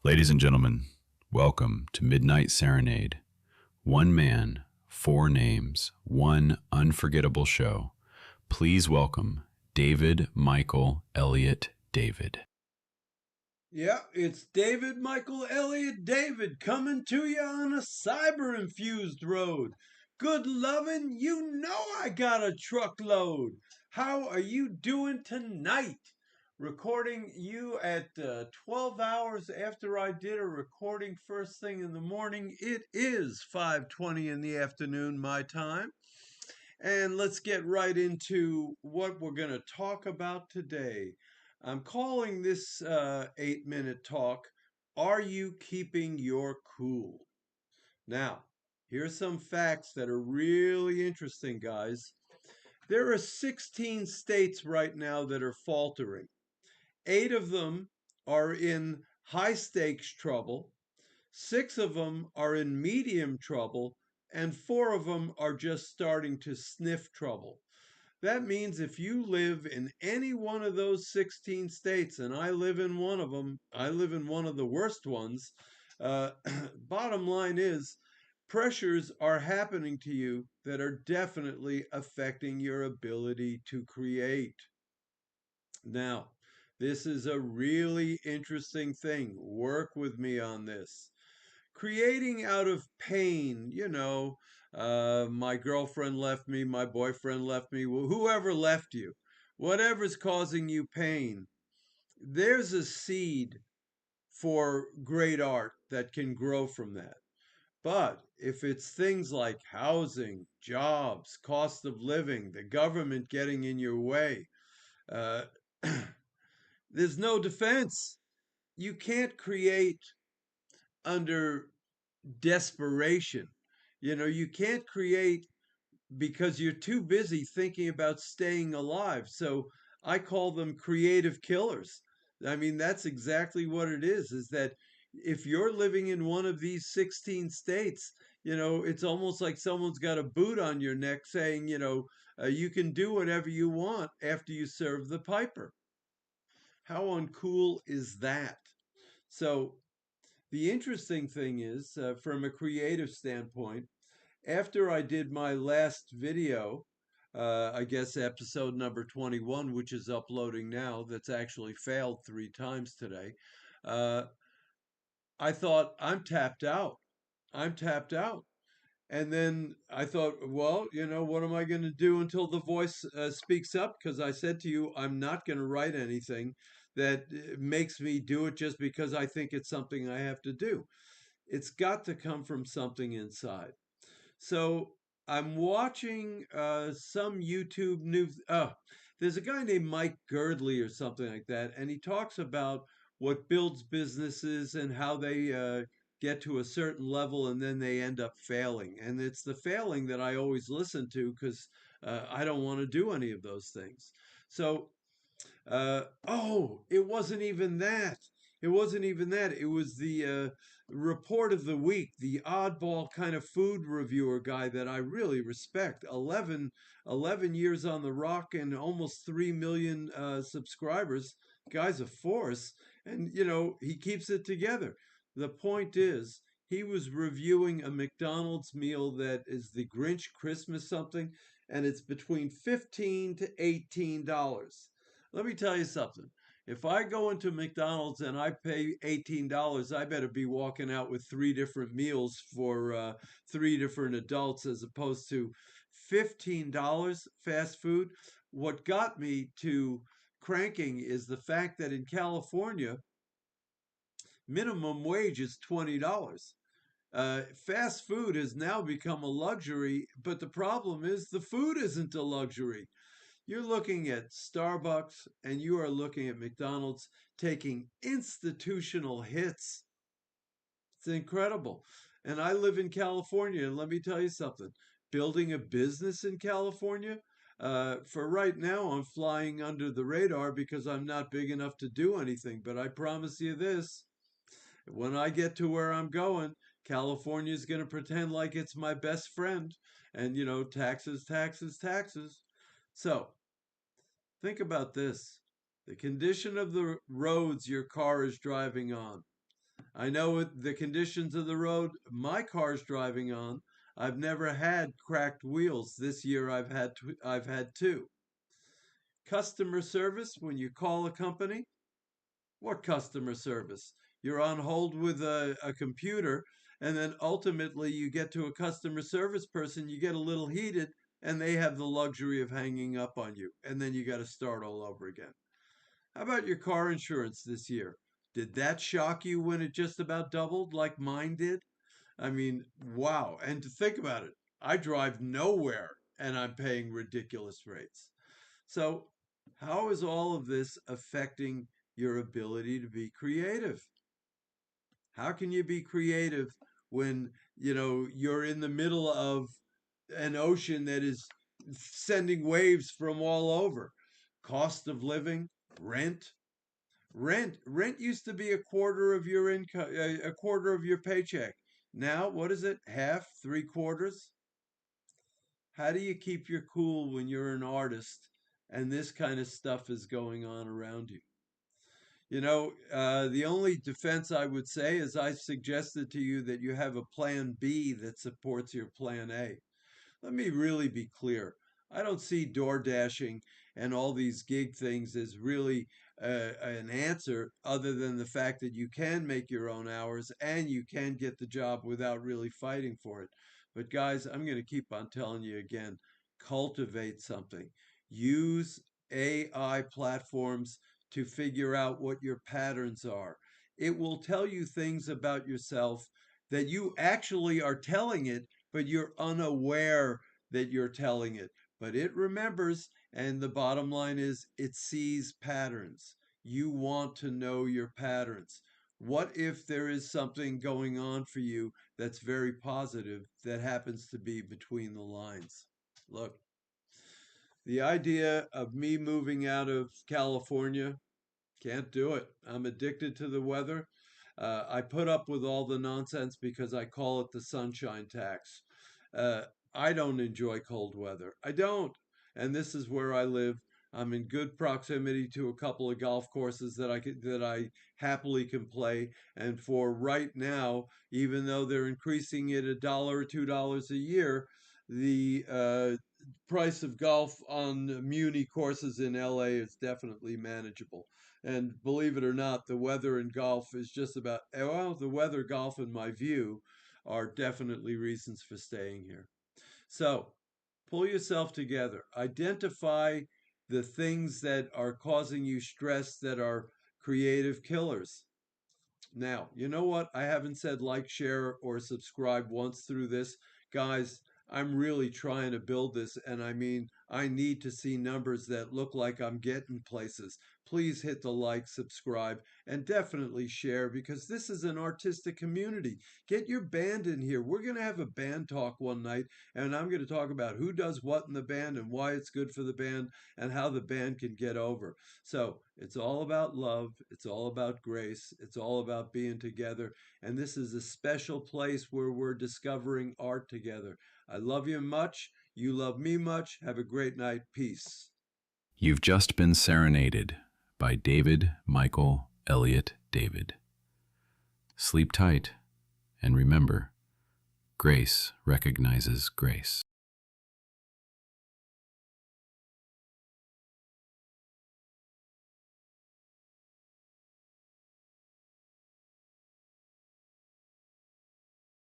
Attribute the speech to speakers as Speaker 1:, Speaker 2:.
Speaker 1: Ladies and gentlemen, welcome to Midnight Serenade. One man, four names, one unforgettable show. Please welcome David Michael Elliot David.
Speaker 2: Yeah, it's David Michael Elliot David coming to you on a cyber-infused road. Good lovin', you know I got a truckload. How are you doing tonight? Recording you at 12 hours after I did a recording first thing in the morning. It is 5:20 in the afternoon my time. And let's get right into what we're going to talk about today. I'm calling this 8-minute talk, Are You Keeping Your Cool? Now, here's some facts that are really interesting, guys. There are 16 states right now that are faltering. 8 of them are in high stakes trouble. 6 of them are in medium trouble, and 4 of them are just starting to sniff trouble. That means if you live in any one of those 16 states, and I live in one of them, I live in one of the worst ones, uh, bottom line is pressures are happening to you that are definitely affecting your ability to create. Now, this is a really interesting thing. Work with me on this. Creating out of pain, my girlfriend left me, my boyfriend left me, whoever left you, whatever's causing you pain, there's a seed for great art that can grow from that. But if it's things like housing, jobs, cost of living, the government getting in your way, uh, there's no defense. You can't create under desperation. You can't create because you're too busy thinking about staying alive. So I call them creative killers. I mean, that's exactly what it is that if you're living in one of these 16 states, it's almost like someone's got a boot on your neck saying, you can do whatever you want after you serve the piper. How uncool is that? So the interesting thing is, from a creative standpoint, after I did my last video, I guess episode number 21, which is uploading now, that's actually failed 3 times today, uh, I thought, I'm tapped out. I'm tapped out. And then I thought, well, what am I going to do until the voice speaks up? Because I said to you, I'm not going to write anything that makes me do it just because I think it's something I have to do. It's got to come from something inside. So I'm watching some YouTube news. There's a guy named Mike Girdley or something like that, and he talks about what builds businesses and how they get to a certain level and then they end up failing. And it's the failing that I always listen to because I don't want to do any of those things. So it wasn't even that. It wasn't even that. It was the report of the week, the oddball kind of food reviewer guy that I really respect. 11 years on the rock and almost 3 million subscribers. Guy's a force. And, he keeps it together. The point is, he was reviewing a McDonald's meal that is the Grinch Christmas something, and it's between $15 to $18. Let me tell you something. If I go into McDonald's and I pay $18, I better be walking out with 3 different meals for 3 different adults as opposed to $15 fast food. What got me to cranking is the fact that in California, minimum wage is $20. Fast food has now become a luxury, but the problem is the food isn't a luxury. You're looking at Starbucks and you are looking at McDonald's taking institutional hits. It's incredible. And I live in California, and let me tell you something. Building a business in California, for right now, I'm flying under the radar because I'm not big enough to do anything. But I promise you this, when I get to where I'm going, California is going to pretend like it's my best friend. And, taxes, taxes, taxes. So, think about this. The condition of the roads your car is driving on. I know with the conditions of the road my car's driving on, I've never had cracked wheels. This year I've had two. Customer service when you call a company. What customer service? You're on hold with a computer, and then ultimately you get to a customer service person, you get a little heated, and they have the luxury of hanging up on you, and then you got to start all over again. How about your car insurance this year? Did that shock you when it just about doubled like mine did? I mean, wow. And to think about it, I drive nowhere and I'm paying ridiculous rates. So, how is all of this affecting your ability to be creative? How can you be creative when, you're in the middle of an ocean that is sending waves from all over? Cost of living, rent. Rent used to be a quarter of your income, a quarter of your paycheck. Now, what is it? Half, three quarters? How do you keep your cool when you're an artist and this kind of stuff is going on around you? The only defense I would say is I suggested to you that you have a plan B that supports your plan A. Let me really be clear. I don't see door dashing and all these gig things as really an answer other than the fact that you can make your own hours and you can get the job without really fighting for it. But guys, I'm going to keep on telling you again, cultivate something. Use AI platforms to figure out what your patterns are. It will tell you things about yourself that you actually are telling it, but you're unaware that you're telling it. But it remembers, and the bottom line is it sees patterns. You want to know your patterns. What if there is something going on for you that's very positive that happens to be between the lines? Look, the idea of me moving out of California, can't do it. I'm addicted to the weather. I put up with all the nonsense because I call it the sunshine tax. Uh, I don't enjoy cold weather. I don't. And this is where I live. I'm in good proximity to a couple of golf courses that I happily can play. And for right now, even though they're increasing it $1 or $2 a year, the price of golf on Muni courses in LA is definitely manageable. And believe it or not, the weather in golf is just about, well, the weather, golf, in my view, are definitely reasons for staying here. So pull yourself together. Identify the things that are causing you stress that are creative killers. Now, you know what? I haven't said like, share, or subscribe once through this. Guys, I'm really trying to build this, and I mean, I need to see numbers that look like I'm getting places. Please hit the like, subscribe, and definitely share because this is an artistic community. Get your band in here. We're going to have a band talk one night, and I'm going to talk about who does what in the band and why it's good for the band and how the band can get over. So it's all about love. It's all about grace. It's all about being together. And this is a special place where we're discovering art together. I love you much. You love me much. Have a great night. Peace.
Speaker 1: You've just been serenaded by David Michael Elliot David. Sleep tight, and remember, grace recognizes grace.